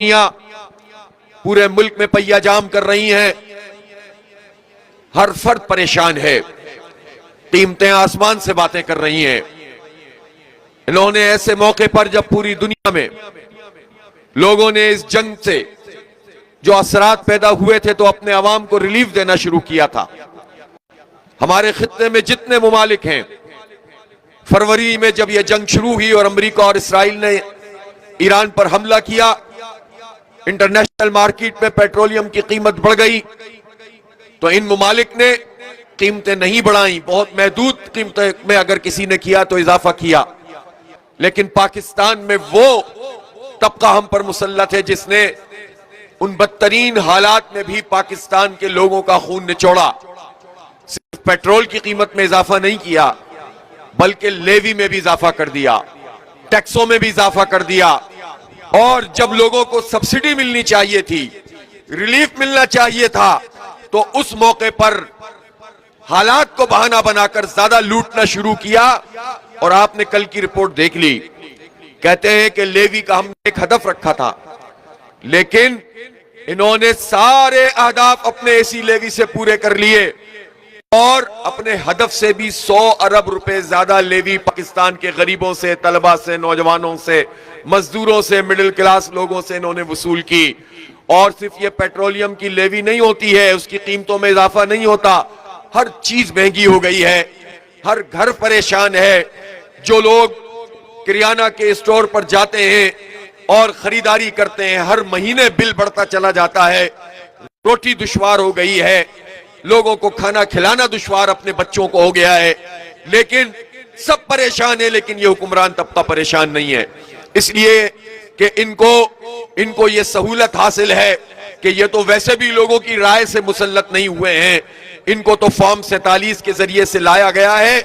दुनिया पूरे मुल्क में पहिया जाम कर रही हैं। हर फर्द परेशान है। कीमतें आसमान से बातें कर रही हैं। इन्होंने ऐसे मौके पर जब पूरी दुनिया में लोगों ने इस जंग से जो असरात पैदा हुए थे तो अपने अवाम को रिलीफ देना शुरू किया था। हमारे खित्ते में जितने मुमालिक हैं, फरवरी में जब यह जंग शुरू हुई और अमेरिका और इसराइल ने ईरान पर हमला किया, इंटरनेशनल मार्केट में पेट्रोलियम की कीमत बढ़ गई, तो इन मुमालिक ने कीमतें नहीं बढ़ाई। बहुत महदूद कीमतें में अगर किसी ने किया तो इजाफा किया, लेकिन पाकिस्तान में वो तबका हम पर मुसल्लत है जिसने उन बदतरीन हालात में भी पाकिस्तान के लोगों का खून निचोड़ा। सिर्फ पेट्रोल की कीमत में इजाफा नहीं किया, बल्कि लेवी में भी इजाफा कर दिया, टैक्सों में भी इजाफा कर दिया। और जब लोगों को सब्सिडी मिलनी चाहिए थी, रिलीफ मिलना चाहिए था, तो उस मौके पर हालात को बहाना बनाकर ज्यादा लूटना शुरू किया। और आपने कल की रिपोर्ट देख ली। कहते हैं कि लेवी का हमने एक हदफ रखा था, लेकिन इन्होंने सारे अहदाफ अपने इसी लेवी से पूरे कर लिए और अपने हदफ से भी 100 अरब रुपए ज्यादा लेवी पाकिस्तान के गरीबों से, तलबा से, नौजवानों से, मजदूरों से, मिडिल क्लास लोगों से इन्होंने वसूल की। और सिर्फ ये पेट्रोलियम की लेवी नहीं होती है, उसकी कीमतों में इजाफा नहीं होता, हर चीज महंगी हो गई है, हर घर परेशान है। जो लोग किराना के स्टोर पर जाते हैं और खरीदारी करते हैं, हर महीने बिल बढ़ता चला जाता है। रोटी दुश्वार हो गई है, लोगों को खाना खिलाना दुश्वार अपने बच्चों को हो गया है। लेकिन सब परेशान है, लेकिन ये हुक्मरान तबका परेशान नहीं है, इसलिए कि इनको ये सहूलत हासिल है कि ये तो वैसे भी लोगों की राय से मुसल्लत नहीं हुए हैं। इनको तो फॉर्म 47 के जरिए से लाया गया है,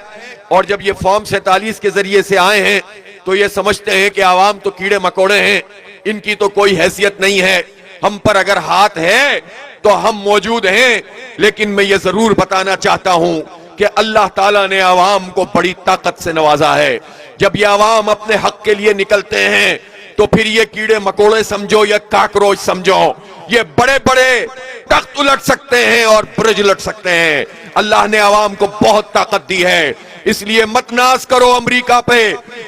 और जब ये फॉर्म 47 के जरिए से आए हैं तो ये समझते हैं कि आवाम तो कीड़े मकोड़े हैं, इनकी तो कोई हैसियत नहीं है, हम पर अगर हाथ है तो हम मौजूद हैं। लेकिन मैं ये जरूर बताना चाहता हूं कि अल्लाह ताला ने आवाम को बड़ी ताकत से नवाजा है। जब ये आवाम अपने हक के लिए निकलते हैं तो फिर ये कीड़े मकोड़े समझो या काकरोच समझो, ये बड़े बड़े तख्त उलट सकते हैं और ब्रिज उलट सकते हैं। अल्लाह ने आवाम को बहुत ताकत दी है, इसलिए मत नाज करो अमेरिका पे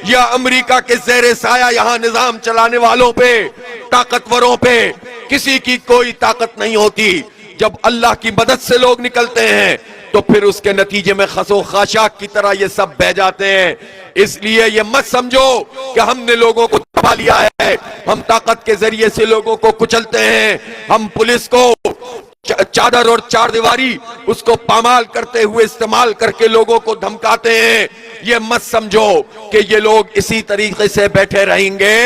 या अमेरिका के ज़ेरे साया यहां निजाम चलाने वालों पे, ताकतवरों पे। किसी की कोई ताकत नहीं होती। जब अल्लाह की मदद से लोग निकलते हैं तो फिर उसके नतीजे में खसो खाशाक की तरह ये सब बह जाते हैं। इसलिए ये मत समझो कि हमने लोगों को दबा लिया है, हम ताकत के जरिए से लोगों को कुचलते हैं, हम पुलिस को चादर और चार दीवारी उसको पामाल करते हुए इस्तेमाल करके लोगों को धमकाते हैं। ये मत समझो कि ये लोग इसी तरीके से बैठे रहेंगे,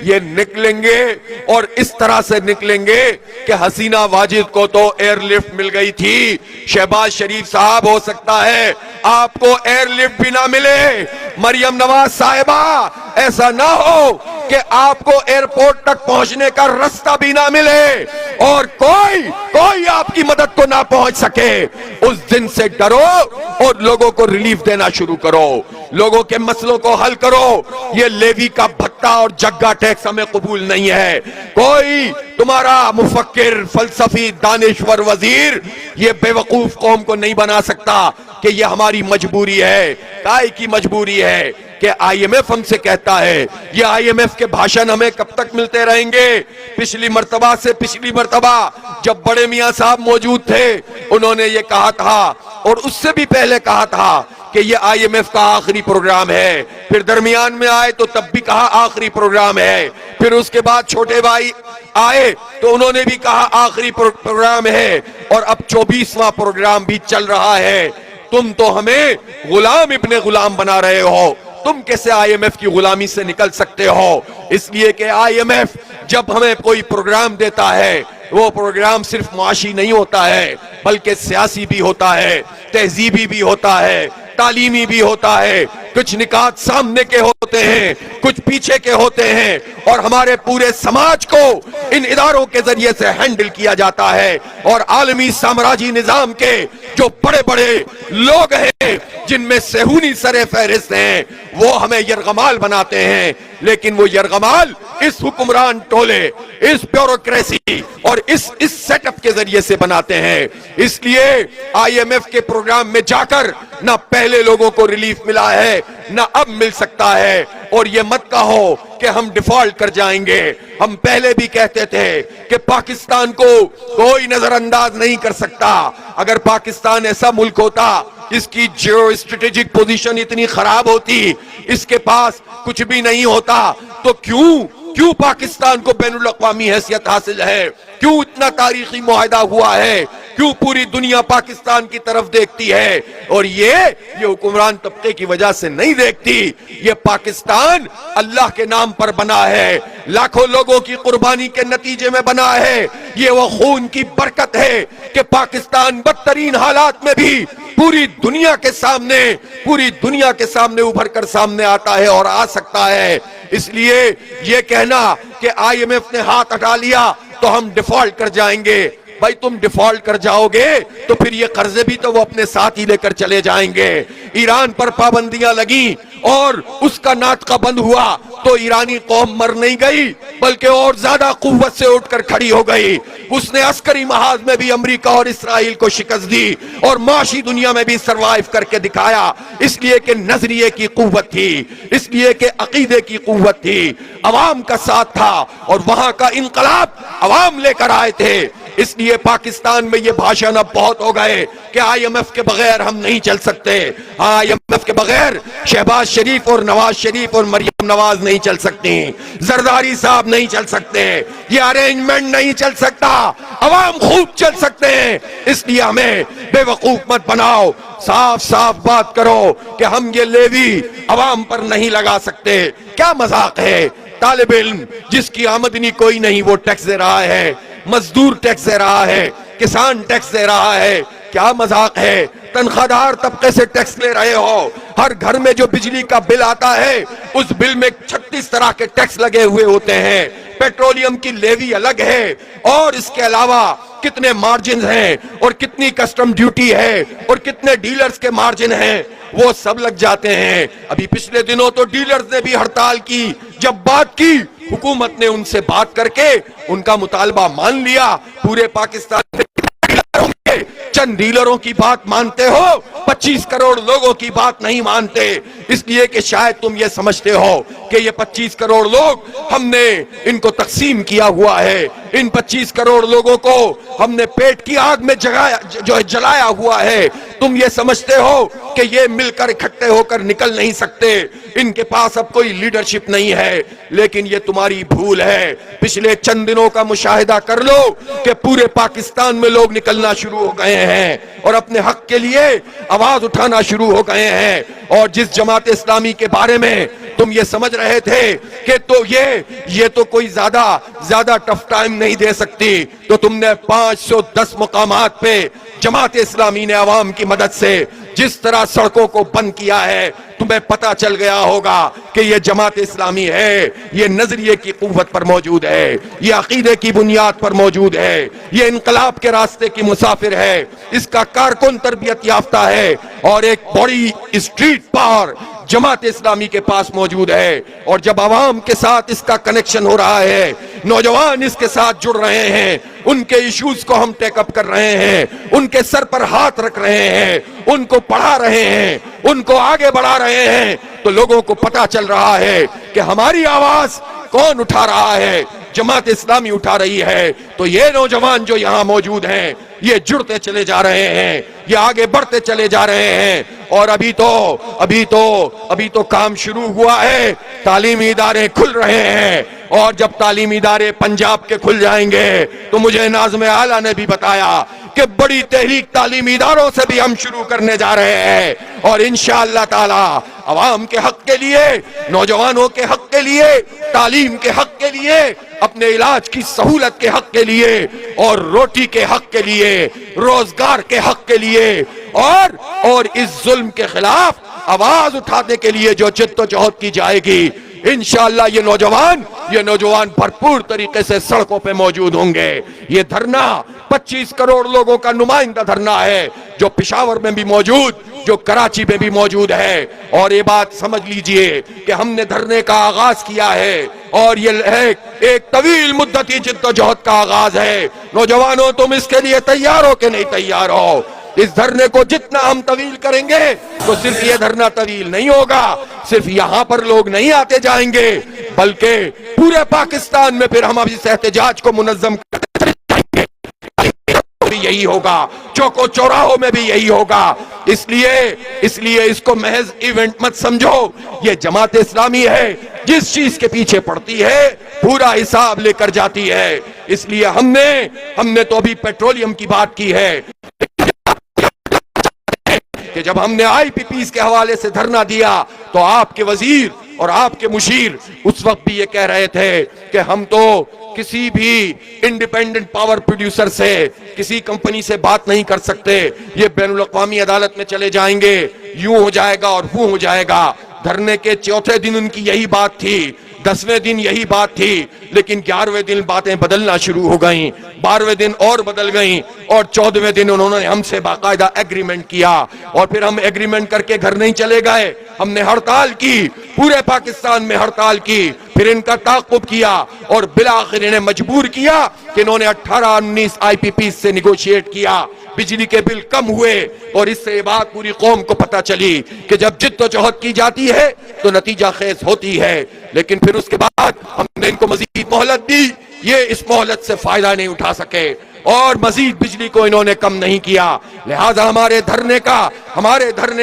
ये निकलेंगे और इस तरह से निकलेंगे कि हसीना वाजिद को तो एयरलिफ्ट मिल गई थी, शहबाज शरीफ साहब हो सकता है आपको एयरलिफ्ट भी ना मिले। मरियम नवाज साहिबा ऐसा ना हो कि आपको एयरपोर्ट तक पहुंचने का रास्ता भी ना मिले और कोई आपकी मदद को ना पहुंच सके। उस दिन से डरो और लोगों को रिलीफ देना शुरू करो, लोगों के मसलों को हल करो। ये लेवी का भत्ता और जग्गा टैक्स हमें कबूल नहीं है। कोई तुम्हारा मुफक्किर, फलसफी, दानिश्वर वजीर ये बेवकूफ कौम को नहीं बना सकता कि ये हमारी मजबूरी है। काय की मजबूरी है कि IMF हमसे कहता है, ये IMF के भाषण हमें कब तक मिलते रहेंगे। पिछली मर्तबा से पिछली मर्तबा जब बड़े मियां साहब मौजूद थे, उन्होंने ये कहा था और उससे भी पहले कहा था कि ये IMF का आखिरी प्रोग्राम है। फिर दरमियान में आए तो तब भी कहा आखिरी प्रोग्राम है। फिर उसके बाद छोटे भाई आए तो उन्होंने भी कहा आखिरी प्रोग्राम है, और अब 24वां प्रोग्राम भी चल रहा है। तुम तो हमें गुलाम इब्ने गुलाम बना रहे हो। तुम कैसे IMF की गुलामी से निकल सकते हो? इसलिए कि IMF जब हमें कोई प्रोग्राम देता है, वो प्रोग्राम सिर्फ माशी नहीं होता है, बल्कि सियासी भी होता है, तहजीबी भी होता है, तालीमी भी होता है, कुछ निकात सामने के होते हैं, कुछ पीछे के होते हैं, और हमारे पूरे समाज को इन इदारों के जरिए से हैंडल किया जाता है। और आलमी साम्राज्य निजाम के जो बड़े बड़े लोग हैं, जिनमें सेहूनी सरे फहरिस्त हैं, वो हमें यरगमाल बनाते हैं। लेकिन वो यरगमाल इस हुक्मरान टोले, इस ब्यूरोक्रेसी और इस सेटअप के जरिए से बनाते हैं। इसलिए IMF के प्रोग्राम में जाकर ना पहले लोगों को रिलीफ मिला है, ना अब मिल सकता है। और ये मत कहो कि हम डिफॉल्ट कर जाएंगे। हम पहले भी कहते थे कि पाकिस्तान को कोई नजरअंदाज नहीं कर सकता। अगर पाकिस्तान ऐसा मुल्क होता, इसकी जियो स्ट्रेटेजिक पोजीशन इतनी खराब होती, इसके पास कुछ भी नहीं होता, तो क्यों पाकिस्तान को बैनुल अक़वामी हैसियत हासिल है? क्यों इतना तारीखी मुआहदा हुआ है? क्यों पूरी दुनिया पाकिस्तान की तरफ देखती है? और ये हुक्मरान तबके की वजह से नहीं देखती। ये पाकिस्तान अल्लाह के नाम पर बना है, लाखों लोगों की कुर्बानी के नतीजे में बना है। ये वो खून की बरकत है कि पाकिस्तान बदतरीन हालात में भी पूरी दुनिया के सामने उभर कर सामने आता है और आ सकता है। इसलिए ये कहना कि IMF ने हाथ हटा लिया तो हम डिफॉल्ट कर जाएंगे, भाई तुम डिफॉल्ट कर जाओगे तो फिर ये कर्जे भी तो वो अपने साथ ही लेकर चले जाएंगे। ईरान पर पाबंदियां लगी और उसका नाटका बंद हुआ तो ईरानी कौम मर नहीं गई, बल्कि और ज्यादा कुव्वत से उठकर खड़ी हो गई। उसने अस्करी महाज में भी अमेरिका और इस्राइल को शिकस्त दी और माशी दुनिया में भी सरवाइव करके दिखाया। इसलिए कि नजरिए की कुव्वत थी, इसलिए कि अकीदे की कुव्वत थी, अवाम का साथ था और वहां का इनकलाब अवाम लेकर आए थे। इसलिए पाकिस्तान में ये भाषण अब बहुत हो गए कि IMF के बगैर हम नहीं चल सकते। IMF के बगैर शहबाज शरीफ और नवाज शरीफ और मरियम नवाज नहीं चल सकती, जरदारी साहब नहीं चल सकते, ये अरेंजमेंट नहीं चल सकता। अवाम खूब चल सकते हैं, इसलिए हमें बेवकूफ मत बनाओ। साफ साफ बात करो कि हम ये लेवी अवाम पर नहीं लगा सकते। क्या मजाक है? तालिब इल्म जिसकी आमदनी कोई नहीं वो टैक्स दे रहा है, मजदूर टैक्स दे रहा है, किसान टैक्स दे रहा है। क्या मजाक है? तनख्वाहदार तबके से टैक्स ले रहे हो। हर घर में जो बिजली का बिल आता है उस बिल में 36 तरह के टैक्स लगे हुए होते हैं। पेट्रोलियम की लेवी अलग है और इसके अलावा कितने मार्जिन हैं और कितनी कस्टम ड्यूटी है और कितने डीलर्स के मार्जिन हैं, वो सब लग जाते हैं। अभी पिछले दिनों तो डीलर्स ने भी हड़ताल की। जब बात की, हुकूमत ने उनसे बात करके उनका मुतालबा मान लिया। पूरे पाकिस्तान में चंद डीलरों की बात मानते हो, 25 करोड़ लोगों की बात नहीं मानते। इसलिए कि शायद तुम ये समझते हो कि ये 25 करोड़ लोग हमने इनको तकसीम किया हुआ है, इन 25 करोड़ लोगों को हमने पेट की आग में जलाया हुआ है। तुम ये समझते हो कि ये मिलकर इकट्ठे होकर निकल नहीं सकते, इनके पास अब कोई लीडरशिप नहीं है। लेकिन ये तुम्हारी भूल है। पिछले चंद दिनों का मुशाहिदा कर लो कि पूरे पाकिस्तान में लोग निकलना शुरू हो गए हैं और अपने हक के लिए आवाज उठाना शुरू हो गए हैं। और जिस जमात इस्लामी के बारे में तुम ये समझ रहे थे कि तो ये तो कोई ज्यादा टफ टाइम नहीं दे सकती, तो तुमने 510 मुकामात पे जमात इस्लामी ने अवाम की मदद से जिस तरह सड़कों को बंद किया है, तुम्हें पता चल गया होगा कि ये जमात इस्लामी है, ये नजरिए की कुव्वत पर मौजूद है, ये अकीदे की बुनियाद पर मौजूद है, ये इनकलाब के रास्ते की मुसाफिर है, इसका कारकुन तरबियत याफ्ता है और एक बड़ी स्ट्रीट पावर जमात इस्लामी के पास मौजूद है। और जब आवाम के साथ इसका कनेक्शन हो रहा है, नौजवान इसके साथ जुड़ रहे हैं, उनके इश्यूज को हम टेकअप कर रहे हैं, उनके सर पर हाथ रख रहे हैं, उनको पढ़ा रहे हैं, उनको आगे बढ़ा रहे हैं, तो लोगों को पता चल रहा है कि हमारी आवाज कौन उठा रहा है, जमात इस्लामी उठा रही है। तो ये नौजवान जो यहाँ मौजूद हैं, ये जुड़ते चले जा रहे हैं, ये आगे बढ़ते चले जा रहे हैं। और अभी तो काम शुरू हुआ है, तालीमी इदारे खुल रहे हैं और जब तालीमी इदारे पंजाब के खुल जाएंगे तो मुझे नाज़िम आला ने भी बताया कि बड़ी तहरीक तालीमी इदारों से भी हम शुरू करने जा रहे हैं। और इंशाअल्लाह ताला अवाम के हक के लिए, नौजवानों के हक के लिए, तालीम के हक के लिए, अपने इलाज की सहूलत के हक के लिए और रोटी के हक के लिए, रोजगार के हक के लिए और इस जुल्म के खिलाफ आवाज उठाने के लिए जो जिद्दोजहद की जाएगी, इंशाअल्लाह ये नौजवान भरपूर तरीके से सड़कों पे मौजूद होंगे। ये धरना 25 करोड़ लोगों का नुमाइंदा धरना है, जो पेशावर में भी मौजूद, जो कराची में भी मौजूद है। और ये बात समझ लीजिए कि हमने धरने का आगाज किया है और ये एक तवील मुद्दती जिद्दोजहद का आगाज है। नौजवानों, तुम इसके लिए तैयार हो कि नहीं तैयार हो? इस धरने को जितना हम तवील करेंगे तो सिर्फ ये धरना तवील नहीं होगा, सिर्फ यहां पर लोग नहीं आते जाएंगे, बल्कि पूरे पाकिस्तान में फिर हम इस एहतजाज को मुनज़्ज़म करते जाएंगे। भी यही होगा, चौको चौराहों में भी यही होगा। इसलिए इसको महज इवेंट मत समझो। ये जमात इस्लामी है, जिस चीज के पीछे पड़ती है पूरा हिसाब लेकर जाती है। इसलिए हमने तो अभी पेट्रोलियम की बात की है कि जब हमने IPPs के हवाले से धरना दिया तो आपके वजीर और आपके मुशीर उस वक्त भी ये कह रहे थे कि हम तो किसी भी इंडिपेंडेंट पावर प्रोड्यूसर से, किसी कंपनी से बात नहीं कर सकते, ये बैनुल अक़वामी अदालत में चले जाएंगे, यूं हो जाएगा और वो हो जाएगा। धरने के चौथे दिन उनकी यही बात थी, 10वें दिन यही बात थी, लेकिन 11वें दिन बातें बदलना शुरू हो गईं, 12वें दिन और बदल गईं और 14वें दिन उन्होंने हमसे बाकायदा एग्रीमेंट किया। और फिर हम एग्रीमेंट करके घर नहीं चले गए, हमने हड़ताल की, पूरे पाकिस्तान में हड़ताल की, फिर इनका ताक़ुब किया और बिलाखिर इन्हें मजबूर किया कि इन्होंने 18-19 IPP से निगोशिएट किया। बिजली के बिल कम हुए और इससे ये बात पूरी कौम को पता चली कि जब जिद्दोजहद की जाती है तो नतीजा खेज होती है। लेकिन फिर उसके बाद हमने इनको मजीद मोहलत दी, ये इस मोहलत से फायदा नहीं उठा सके और मजीद बिजली को इन्होंने कम नहीं किया। लिहाजा हमारे धरने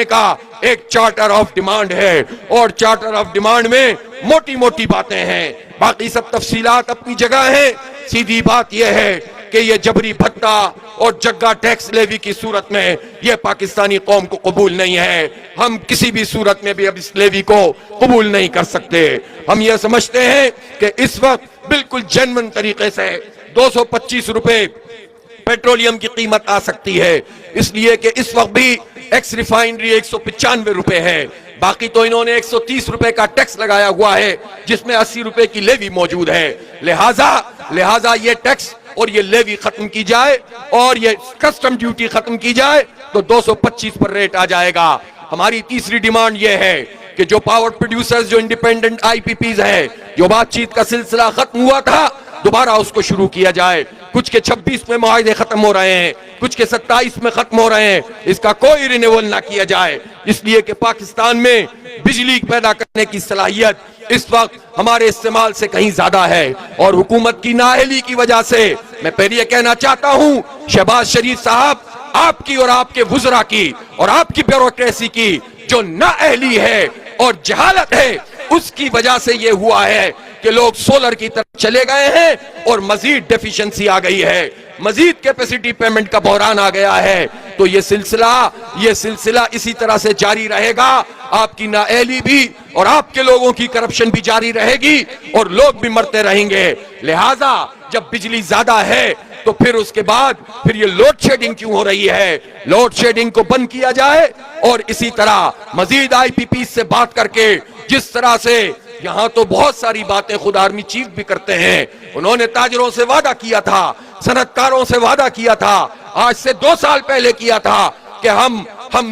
का एक चार्टर ऑफ डिमांड है और चार्टर ऑफ डिमांड में मोटी मोटी बातें हैं, बाकी सब तफसीलात अपनी जगह है। सीधी बात यह है कि ये जबरी भत्ता और जग्गा टैक्स लेवी की सूरत में ये पाकिस्तानी कौम को कबूल नहीं है। हम किसी भी सूरत में भी अब इस लेवी को कबूल नहीं कर सकते। हम ये समझते हैं कि इस वक्त बिल्कुल जेन्युइन तरीके से 225 रुपए पेट्रोलियम की कीमत आ सकती है, इसलिए कि इस वक्त भी एक्स रिफाइनरी 195 रुपए है, बाकी तो इन्होंने 130 रुपए का टैक्स लगाया हुआ है जिसमें 80 रुपए की लेवी मौजूद है। लिहाजा ये टैक्स और ये लेवी खत्म की जाए और ये कस्टम ड्यूटी खत्म की जाए तो 225 पर रेट आ जाएगा। हमारी तीसरी डिमांड ये है कि जो पावर प्रोड्यूसर्स, जो इंडिपेंडेंट IPPs है, जो बातचीत का सिलसिला खत्म हुआ था, दोबारा उसको शुरू किया जाए। कुछ के 26 में मुआहदे खत्म हो रहे हैं, कुछ के 27 में खत्म हो रहे हैं, इसका कोई रिन्यूअल ना किया जाए, इसलिए कि पाकिस्तान में बिजली पैदा करने की सलाहियत इस वक्त हमारे इस्तेमाल से कहीं ज्यादा है और हुकूमत की नाअहली की वजह से मैं फिर ये कहना चाहता हूं, शहबाज शरीफ साहब, आपकी और आपके वुज़रा की और आपकी ब्यूरोक्रेसी की जो नाअहली है और जहालत है, उसकी वजह से ये हुआ है कि लोग सोलर की तरफ चले गए हैं और मजीद डेफिशिएंसी आ गई है, मजीद कैपेसिटी पेमेंट का बहरान आ गया है। तो ये सिलसिला इसी तरह से जारी रहेगा। आपकी नाअहली भी और आपके लोगों की करप्शन भी जारी रहेगी और लोग भी मरते रहेंगे। लिहाजा जब बिजली ज्यादा है तो फिर उसके बाद फिर ये लोड शेडिंग क्यों हो रही है? लोड शेडिंग को बंद किया जाए और इसी तरह मजीद IPP से बात करके, जिस तरह से यहाँ तो बहुत सारी बातें खुद आर्मी चीफ भी करते हैं, उन्होंने ताजरों से वादा किया था, सनतकारों से वादा किया था, आज से 2 साल पहले किया था कि हम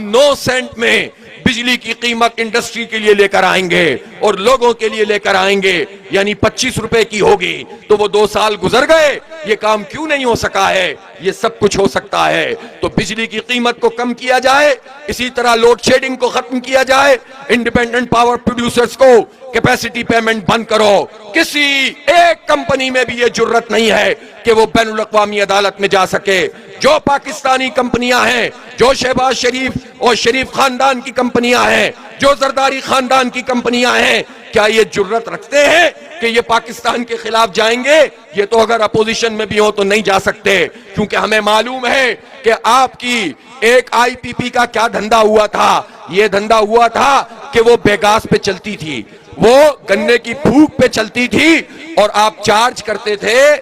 9 सेंट में बिजली की कीमत इंडस्ट्री के लिए लेकर आएंगे और लोगों के लिए लेकर आएंगे, यानी 25 रुपए की होगी। तो वो 2 साल गुजर गए, ये काम क्यों नहीं हो सका है? ये सब कुछ हो सकता है। तो बिजली की कीमत को कम किया जाए, इसी तरह लोड शेडिंग को खत्म किया जाए, इंडिपेंडेंट पावर प्रोड्यूसर्स को कैपेसिटी पेमेंट बंद करो। किसी एक कंपनी में भी ये जुर्रत नहीं है कि वो बैनुल अक़वामी अदालत में जा सके। जो पाकिस्तानी कंपनियां हैं, जो शहबाज शरीफ और शरीफ खानदान की कंपनियां हैं, जो जरदारी खानदान की कंपनियां हैं, क्या ये जुर्रत रखते हैं कि ये पाकिस्तान के खिलाफ जाएंगे? ये तो अगर अपोजिशन में भी हो तो नहीं जा सकते, क्योंकि हमें मालूम है कि आपकी एक IPP का क्या धंधा हुआ था। ये धंधा हुआ था कि वो बेगास पे चलती थी, वो गन्ने की फूक पे चलती थी और आप चार्ज करते थे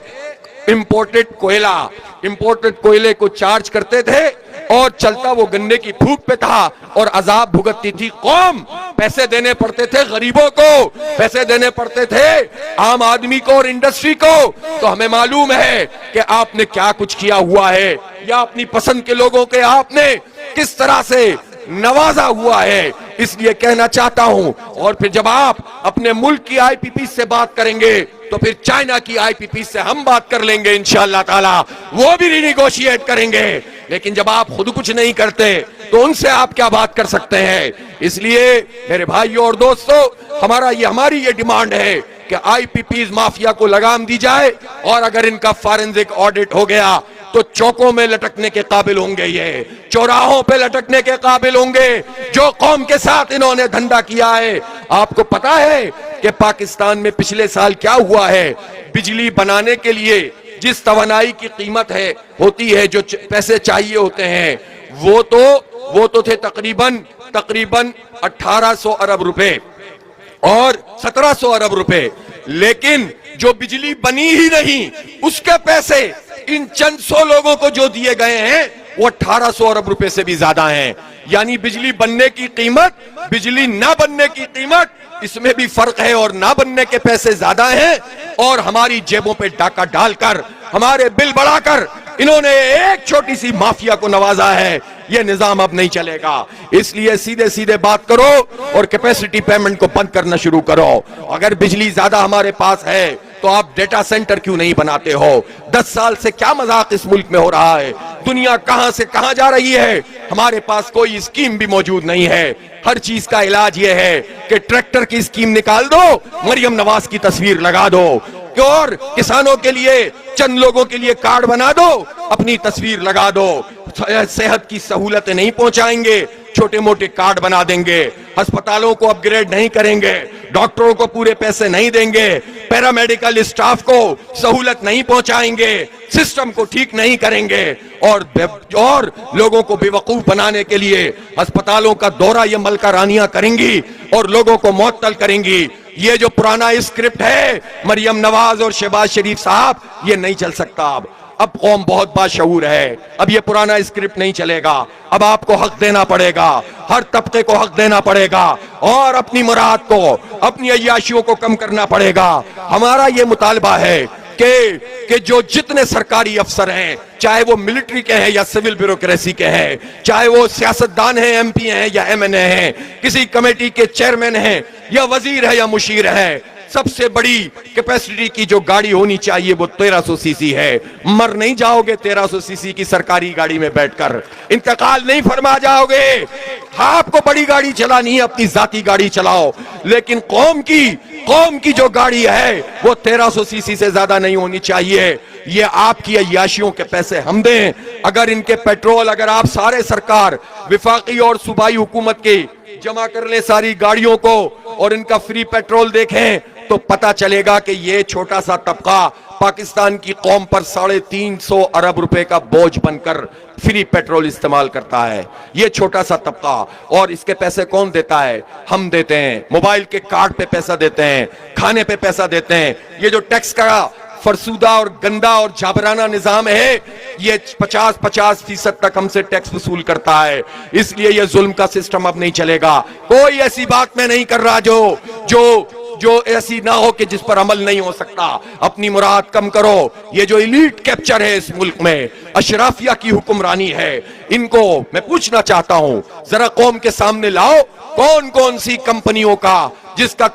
इंपोर्टेड कोयले को चार्ज करते थे और चलता वो गन्ने की फूक पे था और अजाब भुगतती थी कौम। पैसे देने पड़ते थे गरीबों को, पैसे देने पड़ते थे आम आदमी को और इंडस्ट्री को। तो हमें मालूम है कि आपने क्या कुछ किया हुआ है, या अपनी पसंद के लोगों के आपने किस तरह से नवाजा हुआ है। इसलिए कहना चाहता हूं, और फिर जब आप अपने मुल्क की आईपीपी से बात करेंगे तो फिर चाइना की आईपीपी से हम बात कर लेंगे इंशाअल्लाह ताला, वो भी रिनेगोशिएट करेंगे। लेकिन जब आप खुद कुछ नहीं करते तो उनसे आप क्या बात कर सकते हैं। इसलिए मेरे भाइयों और दोस्तों, हमारी ये डिमांड है कि आईपीपीज माफिया को लगाम दी जाए, और अगर इनका फॉरेंसिक ऑडिट हो गया तो चौकों में लटकने के काबिल होंगे, ये चौराहों पे लटकने के काबिल होंगे जो कौम के साथ इन्होंने धंधा किया है। आपको पता है कि पाकिस्तान में पिछले साल क्या हुआ है? बिजली बनाने के लिए जिस तवानाई की कीमत होती है, जो पैसे चाहिए होते हैं, वो तो थे तकरीबन 1800 अरब रुपए और 1700 अरब रुपए। लेकिन जो बिजली बनी ही नहीं, उसके पैसे इन चंद 100 लोगों को जो दिए गए हैं वो 1800 अरब रुपए से भी ज्यादा हैं। यानी बिजली बनने की कीमत, बिजली ना बनने की कीमत, इसमें भी फर्क है, और ना बनने के पैसे ज्यादा हैं। और हमारी जेबों पे डाका डालकर, हमारे बिल बढ़ाकर इन्होंने एक छोटी सी माफिया को नवाजा है। ये निजाम अब नहीं चलेगा। इसलिए सीधे सीधे बात करो और कैपेसिटी पेमेंट को बंद करना शुरू करो। अगर बिजली ज्यादा हमारे पास है तो आप डेटा सेंटर क्यों नहीं बनाते हो? 10 साल से क्या मजाक इस मुल्क में हो रहा है? दुनिया कहां से कहां जा रही है? हमारे पास कोई स्कीम भी मौजूद नहीं है। हर चीज का इलाज यह है कि ट्रैक्टर की स्कीम निकाल दो, मरियम नवाज की तस्वीर लगा दो, और किसानों के लिए, चंद लोगों के लिए कार्ड बना दो, अपनी तस्वीर लगा दो। सेहत की सहूलतें नहीं पहुंचाएंगे, छोटे मोटे कार्ड बना देंगे। अस्पतालों को अपग्रेड नहीं करेंगे, डॉक्टरों को पूरे पैसे नहीं देंगे, पैरामेडिकल स्टाफ को सहूलत नहीं पहुंचाएंगे, सिस्टम को ठीक नहीं करेंगे, और लोगों को बेवकूफ बनाने के लिए अस्पतालों का दौरा ये मलका रानियां करेंगी और लोगों को मुअत्तल करेंगी। ये जो पुराना स्क्रिप्ट है मरियम नवाज और शहबाज शरीफ साहब, ये नहीं चल सकता। अब कौम बहुत बाशऊर है, अब ये पुराना स्क्रिप्ट नहीं चलेगा। अब आपको हक देना पड़ेगा, हर तबके को हक देना पड़ेगा, और अपनी मुराद को, अपनी अय्याशियों को कम करना पड़ेगा। हमारा ये मुतालबा है कि जो जितने सरकारी अफसर हैं, चाहे वो मिलिट्री के हैं या सिविल ब्यूरोक्रेसी के हैं, चाहे वो सियासतदान हैं, एमपी हैं या एमएनए हैं, किसी कमेटी के चेयरमैन हैं या वजीर है या मुशीर है, सबसे बड़ी कैपेसिटी की जो गाड़ी होनी चाहिए वो 1300 सीसी है। मर नहीं जाओगे 1300 सीसी की सरकारी गाड़ी में बैठकर, इंतकाल नहीं फरमा जाओगे। आपको बड़ी गाड़ी चलानी है, अपनी जाती गाड़ी चलाओ, लेकिन कौम की जो गाड़ी है वो 1300 सीसी से ज्यादा नहीं होनी चाहिए। ये आपकी अय्याशियों के पैसे हम दें। अगर इनके पेट्रोल, अगर आप सारे सरकार, विफाकी और सूबाई हुकूमत के जमा कर ले सारी गाड़ियों को और इनका फ्री पेट्रोल देखें, तो पता चलेगा कि ये छोटा सा तबका पाकिस्तान की कौम पर 350 अरब रुपए का बोझ बनकर फ्री पेट्रोल इस्तेमाल करता है। ये छोटा सा तबका, और इसके पैसे कौन देता है? हम देते हैं। मोबाइल के कार्ड पे पैसा देते हैं, खाने पे पैसा देते हैं। ये जो टैक्स का फरसूदा और गंदा और जाबराना निजाम है, ये 50% तक हमसे टैक्स वसूल करता है। इसलिए ये जुल्म का सिस्टम अब नहीं चलेगा। कोई ऐसी बात मैं नहीं कर रहा जो ऐसी ना हो कि जिस पर अमल नहीं हो सकता। अपनी मुराद कम करो। ये जो इलीट कैप्चर है इस मुल्क में, अशराफिया की हुक्मरानी है, इनको मैं पूछना चाहता हूं, जरा कौम के सामने लाओ कौन कौन सी कंपनियों का जिसका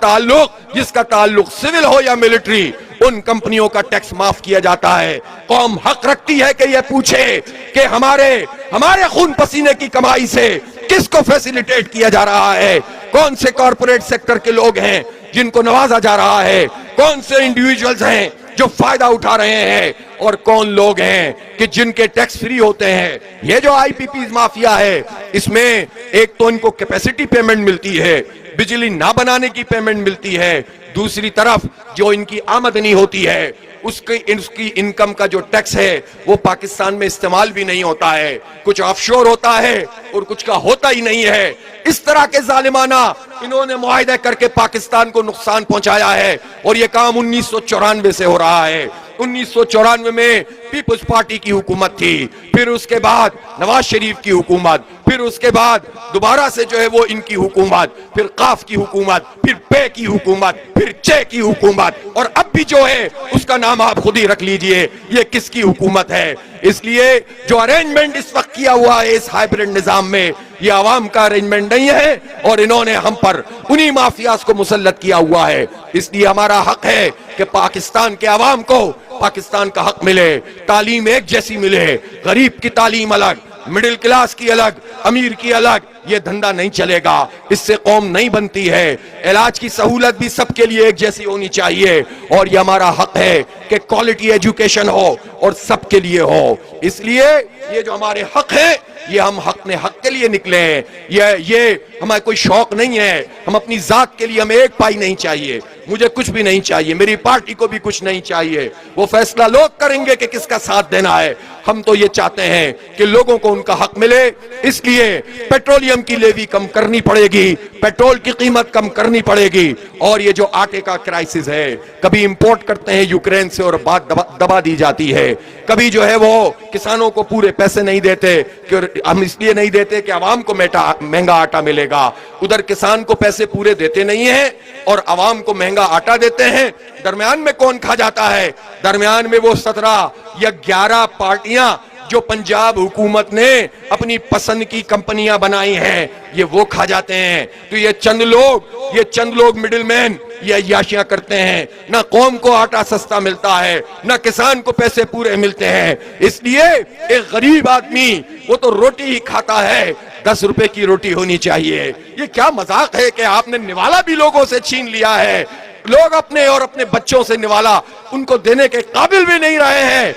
ताल्लुक सिविल हो या मिलिट्री, उन कंपनियों का टैक्स माफ किया जाता है। कौम हक रखती है कि यह पूछे कि हमारे खून पसीने की कमाई से किसको फैसिलिटेट किया जा रहा है? कौन से कॉर्पोरेट सेक्टर के लोग हैं जिनको नवाजा जा रहा है? कौन से इंडिविजुअल्स हैं जो फायदा उठा रहे हैं, और कौन लोग हैं कि जिनके टैक्स फ्री होते हैं? ये जो आईपीपी माफिया है, इसमें एक तो इनको कैपेसिटी पेमेंट मिलती है, बिजली ना बनाने की पेमेंट मिलती है, दूसरी तरफ जो इनकी आमदनी होती है उसकी इनकम का जो टैक्स है वो पाकिस्तान में इस्तेमाल भी नहीं होता है, कुछ ऑफशोर होता है और कुछ का होता ही नहीं है। इस तरह के जालिमाना इन्होंने मुआहदे करके पाकिस्तान को नुकसान पहुंचाया है, और ये काम 1994 से हो रहा है। 1994 में पीपुल्स पार्टी की हुकूमत थी, फिर उसके बाद नवाज शरीफ की हुकूमत, फिर उसके बाद दोबारा से जो है वो इनकी हुकूमत, फिर काफ की हुकूमत, फिर पे की हुकूमत, फिर चे की हुकूमत, और अब भी जो है उसका नाम आप खुद ही रख लीजिए, ये किसकी हुकूमत है। इसलिए जो अरेंजमेंट इस वक्त किया हुआ है इस हाइब्रिड निजाम में, ये आवाम का अरेंजमेंट नहीं है, और इन्होंने हम पर उन्हीं माफियाज को मुसल्लत किया हुआ है। इसलिए हमारा हक है कि पाकिस्तान के आवाम को पाकिस्तान का हक मिले, तालीम एक जैसी मिले, गरीब की तालीम अलग, मिडिल क्लास की अलग, अमीर की अलग। ये धंधा नहीं चलेगा, इससे कौम नहीं बनती है। इलाज की सहूलत भी सबके लिए एक जैसी होनी चाहिए, और ये हमारा हक है कि क्वालिटी एजुकेशन हो और सबके लिए हो। इसलिए ये जो हमारे हक है, ये हम हक के लिए निकले हैं। ये हमारा कोई शौक नहीं है, हम अपनी जात के लिए हमें एक पाई नहीं चाहिए, मुझे कुछ भी नहीं चाहिए, मेरी पार्टी को भी कुछ नहीं चाहिए। वो फैसला लोग करेंगे कि किसका साथ देना है। हम तो ये चाहते हैं कि लोगों को उनका हक मिले। इसलिए पेट्रोलियम की लेवी कम करनी पड़ेगी, पेट्रोल की कीमत कम करनी पड़ेगी, और ये जो आटे का क्राइसिस है, कभी इंपोर्ट करते हैं यूक्रेन से और बात दबा दी जाती है, कभी जो है वो किसानों को पूरे पैसे नहीं देते, कि हम इसलिए नहीं देते कि आवाम को महंगा आटा मिलेगा। उधर किसान को पैसे पूरे देते नहीं है और आवाम को महंगा आटा देते हैं। दरमियान में कौन खा जाता है? दरमियान में वो 17 या 11 पार्टियां जो पंजाब हुकूमत ने अपनी पसंद की कंपनियां बनाई हैं, ये वो खा जाते हैं। तो ये चंद लोग मिडिलमैन ये अय्याशियां करते हैं। ना कौम को आटा सस्ता मिलता है, ना किसान को पैसे पूरे मिलते हैं। इसलिए एक गरीब आदमी वो तो रोटी ही खाता है, 10 रुपए की रोटी होनी चाहिए। ये क्या मजाक है कि आपने निवाला भी लोगों से छीन लिया है। लोग अपने और अपने बच्चों से निवाला उनको देने के काबिल भी नहीं रहे हैं।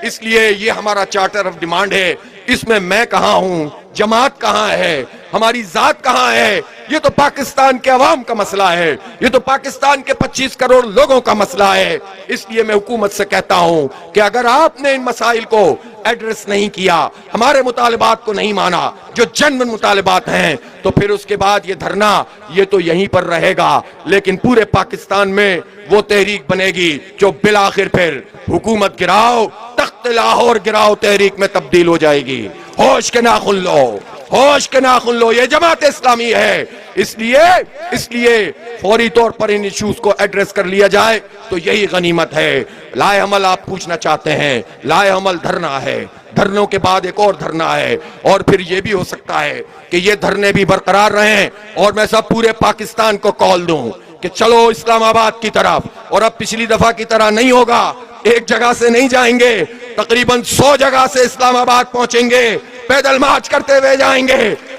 इसलिए ये हमारा चार्टर ऑफ डिमांड है। इसमें मैं कहां हूं, जमात कहां है, हमारी जात कहां है? ये तो पाकिस्तान के अवाम का मसला है, ये तो पाकिस्तान के 25 करोड़ लोगों का मसला है। इसलिए मैं हुकूमत से कहता हूं कि अगर आपने इन मसाइल को एड्रेस नहीं किया, हमारे मुतालिबात को नहीं माना जो जनमन मुतालिबात हैं, तो फिर उसके बाद ये धरना ये तो यहीं पर रहेगा, लेकिन पूरे पाकिस्तान में वो तहरीक बनेगी जो बिलाखिर फिर हुकूमत गिराओ, तख्त लाहौर गिराओ तहरीक में तब्दील हो जाएगी। होश के नाखुन लो, होश के नाखुन लो, ये जमात इस्लामी है। इसलिए फौरी तौर पर इन इश्यूज को एड्रेस कर लिया जाए तो यही गनीमत है। लाए अमल आप पूछना चाहते हैं, लाए अमल धरना है, धरनों के बाद एक और धरना है, और फिर ये भी हो सकता है कि ये धरने भी बरकरार रहें और मैं सब पूरे पाकिस्तान को कॉल दूं कि चलो इस्लामाबाद की तरफ। और अब पिछली दफा की तरह नहीं होगा, एक जगह से नहीं जाएंगे, तकरीबन 100 जगह से इस्लामाबाद पहुंचेंगे, पैदल मार्च करते हुए जाएंगे,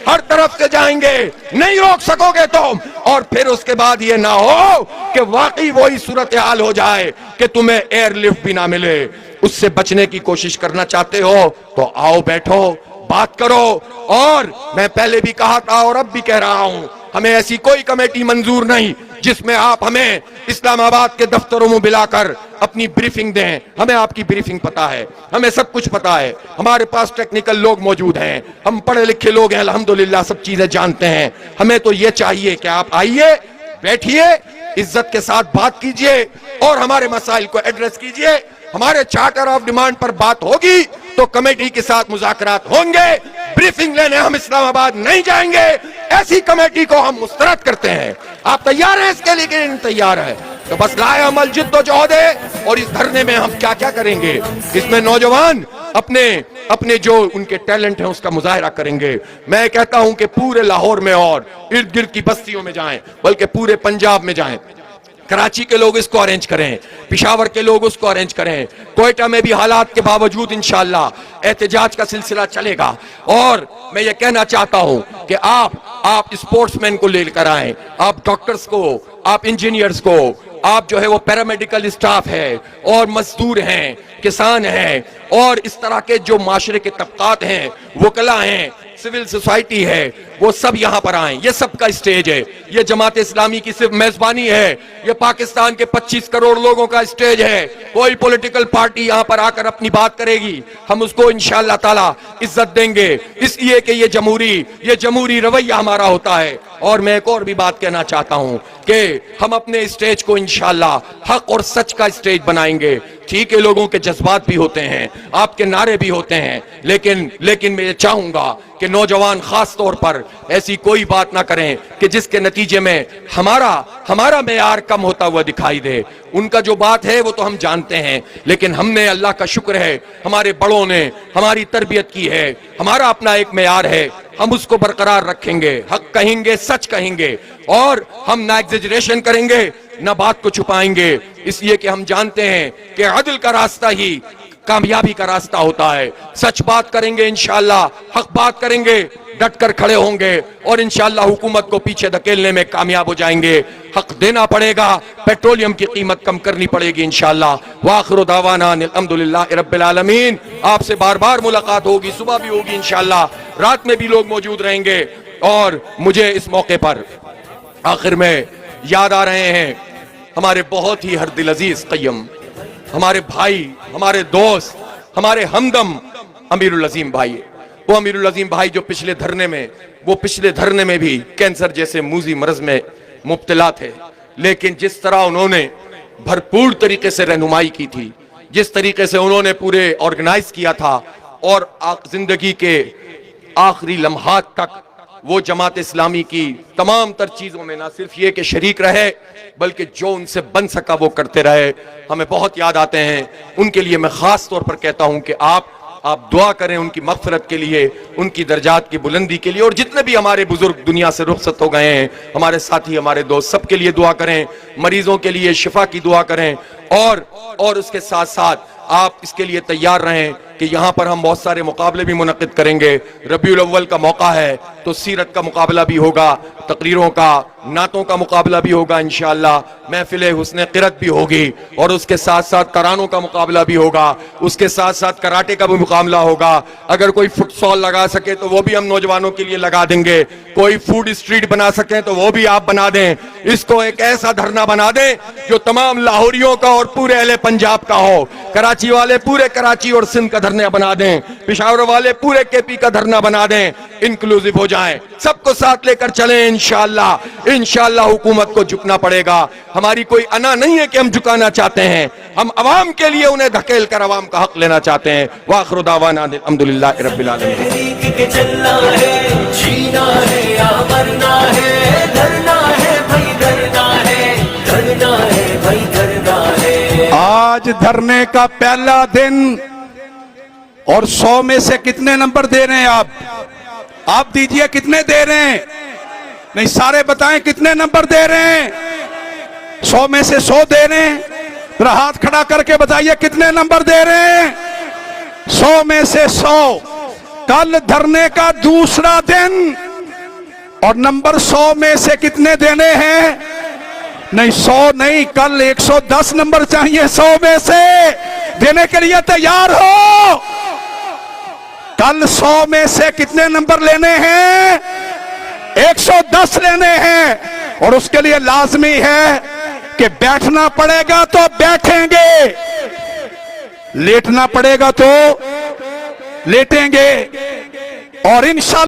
हर तरफ से जाएंगे, नहीं रोक सकोगे तुम। और फिर उसके बाद ये ना हो कि वाकई वही सूरत हाल हो जाए कि तुम्हें एयरलिफ्ट भी ना मिले। उससे बचने की कोशिश करना चाहते हो तो आओ, बैठो, बात करो। और मैं पहले भी कहा था और अब भी कह रहा हूं, हमें ऐसी कोई कमेटी मंजूर नहीं जिसमें आप हमें इस्लामाबाद के दफ्तरों में बुलाकर अपनी ब्रीफिंग दें। हमें आपकी ब्रीफिंग पता है, हमें सब कुछ पता है, हमारे पास टेक्निकल लोग मौजूद हैं, हम पढ़े लिखे लोग हैं, अल्हम्दुलिल्लाह सब चीजें जानते हैं। हमें तो ये चाहिए कि आप आइए, बैठिए, इज्जत के साथ बात कीजिए और हमारे मसाइल को एड्रेस कीजिए। हमारे चार्टर ऑफ डिमांड पर बात होगी तो कमेटी के साथ मुज़ाकरात होंगे। ब्रीफिंग लेने हम इस्लामाबाद नहीं जाएंगे, ऐसी कमेटी को हम मुस्तरद करते हैं। आप तैयार हैं इसके लिए कि नहीं तैयार है? तो बस लाए अमल जिद्दोजहद है। और इस धरने में हम क्या क्या करेंगे, इसमें नौजवान अपने जो उनके टैलेंट हैं उसका मुजाहरा करेंगे। मैं कहता हूं कि पूरे लाहौर में और इर्द गिर्द की बस्तियों में जाएं, बल्कि पूरे पंजाब में जाएं। कराची के लोग इसको अरेंज करें, पिशावर के लोग उसको अरेंज करें, कोयटा में भी हालात के बावजूद इंशाअल्लाह एहतजाज का सिलसिला चलेगा। और मैं ये कहना चाहता हूं कि आप स्पोर्ट्समैन को लेकर आएं, आप डॉक्टर्स को, आप इंजीनियर्स को, आप जो है वो पैरामेडिकल स्टाफ है और मजदूर हैं, किसान हैं, और इस तरह के जो माशरे के तबकात हैं, वकला हैं, सिविल सोसाइटी है, वो सब यहाँ पर आए। ये सबका स्टेज है, ये जमात इस्लामी की सिर्फ मेजबानी है, ये पाकिस्तान के 25 करोड़ लोगों का स्टेज है। कोई पॉलिटिकल पार्टी यहाँ पर आकर अपनी बात करेगी, हम उसको इंशाअल्लाह ताला इज्जत देंगे, इसलिए कि ये जमहूरी रवैया हमारा होता है। और मैं एक और भी बात कहना चाहता हूं कि हम अपने स्टेज को इंशाअल्लाह हक और सच का स्टेज बनाएंगे। ठीक है, लोगों के जज्बात भी होते हैं, आपके नारे भी होते हैं, लेकिन मैं ये चाहूंगा कि नौजवान खास तौर पर ऐसी कोई बात ना करें कि जिसके नतीजे में हमारा मेयार कम होता हुआ दिखाई दे। उनका जो बात है वो तो हम जानते हैं, लेकिन हमने, अल्लाह का शुक्र है, हमारे बड़ों ने हमारी तरबियत की है, हमारा अपना एक मेयार है, हम उसको बरकरार रखेंगे, हक कहेंगे, सच कहेंगे, और हम ना एग्जेजरेशन करेंगे ना बात को छुपाएंगे, इसलिए कि हम जानते हैं कि अदल का रास्ता ही कामयाबी का रास्ता होता है। सच बात करेंगे इंशाअल्लाह, हक बात करेंगे, डट कर खड़े होंगे और इंशाअल्लाह हुकूमत को पीछे धकेलने में कामयाब हो जाएंगे। हक देना पड़ेगा, पेट्रोलियम की कीमत कम करनी पड़ेगी इंशाअल्लाह। वाखिरु दावाना अल्हम्दुलिल्लाहि रब्बिल आलमीन। आपसे बार बार मुलाकात होगी, सुबह भी होगी इंशाअल्लाह, रात में भी लोग मौजूद रहेंगे। और मुझे इस मौके पर आखिर में याद आ रहे हैं हमारे बहुत ही हर दिल अजीज क़य्यम, हमारे भाई, हमारे दोस्त, हमारे हमदम अमीरुल अजीम भाई। वो अमीरुल अजीम भाई जो पिछले धरने में भी कैंसर जैसे मूजी मर्ज में मुब्तला थे, लेकिन जिस तरह उन्होंने भरपूर तरीके से रहनुमाई की थी, जिस तरीके से उन्होंने पूरे ऑर्गेनाइज किया था, और जिंदगी के आखिरी लम्हात तक वो जमात इस्लामी की तमाम तर चीजों में ना सिर्फ ये कि शरीक रहे, बल्कि जो उनसे बन सका वो करते रहे, हमें बहुत याद आते हैं। उनके लिए मैं खास तौर पर कहता हूं कि आप दुआ करें उनकी मग़फ़िरत के लिए, उनकी दर्जात की बुलंदी के लिए, और जितने भी हमारे बुजुर्ग दुनिया से रुखसत हो गए हैं, हमारे साथी, हमारे दोस्त, सबके लिए दुआ करें, मरीजों के लिए शिफा की दुआ करें। और उसके साथ साथ आप इसके लिए तैयार रहें कि यहाँ पर हम बहुत सारे मुकाबले भी मुनक़िद करेंगे। रबीउल अव्वल का मौका है तो सीरत का मुकाबला भी होगा, तकरीरों का, नातों का मुकाबला भी होगा इंशाअल्लाह, महफिल हुस्न क़िरत भी होगी, और उसके साथ साथ तरानों का मुकाबला भी होगा, उसके साथ साथ कराटे का भी मुकाबला होगा। अगर कोई फुटसॉल लगा सके तो वो भी हम नौजवानों के लिए लगा देंगे, कोई फूड स्ट्रीट बना सके तो वो भी आप बना दें। इसको एक ऐसा धरना बना दें जो तमाम लाहौरियों का और पूरे अहले पंजाब का हो। कराची वाले पूरे कराची और सिंध का धरना बना दें, पेशावर वाले पूरे केपी का धरना बना दें, इंक्लूसिव हो जाएं, सबको साथ लेकर चलें इंशाअल्लाह। इंशाअल्लाह हुकूमत को झुकना पड़ेगा। हमारी कोई अना नहीं है कि हम झुकाना चाहते हैं, हम अवाम के लिए उन्हें धकेल कर अवाम का हक लेना चाहते हैं। वाखिरु दावाना अल्हम्दुलिल्लाहि रब्बिल आलमीन। आज धरने का पहला दिन और 100 में से कितने नंबर दे रहे हैं आप दीजिए, कितने दे रहे हैं? नहीं, सारे बताएं कितने नंबर दे रहे हैं? 100 में से 100 दे रहे हैं। जरा हाथ खड़ा करके बताइए कितने नंबर दे रहे हैं? 100 में से 100। कल धरने का दूसरा दिन और नंबर 100 में से कितने देने हैं? नहीं, 100 नहीं, कल 110 नंबर चाहिए 100 में से। देने के लिए तैयार हो? कल 100 में से कितने नंबर लेने हैं? 110 लेने हैं। और उसके लिए लाजमी है कि बैठना पड़ेगा तो बैठेंगे, लेटना पड़ेगा तो लेटेंगे, और इंशाअल्लाह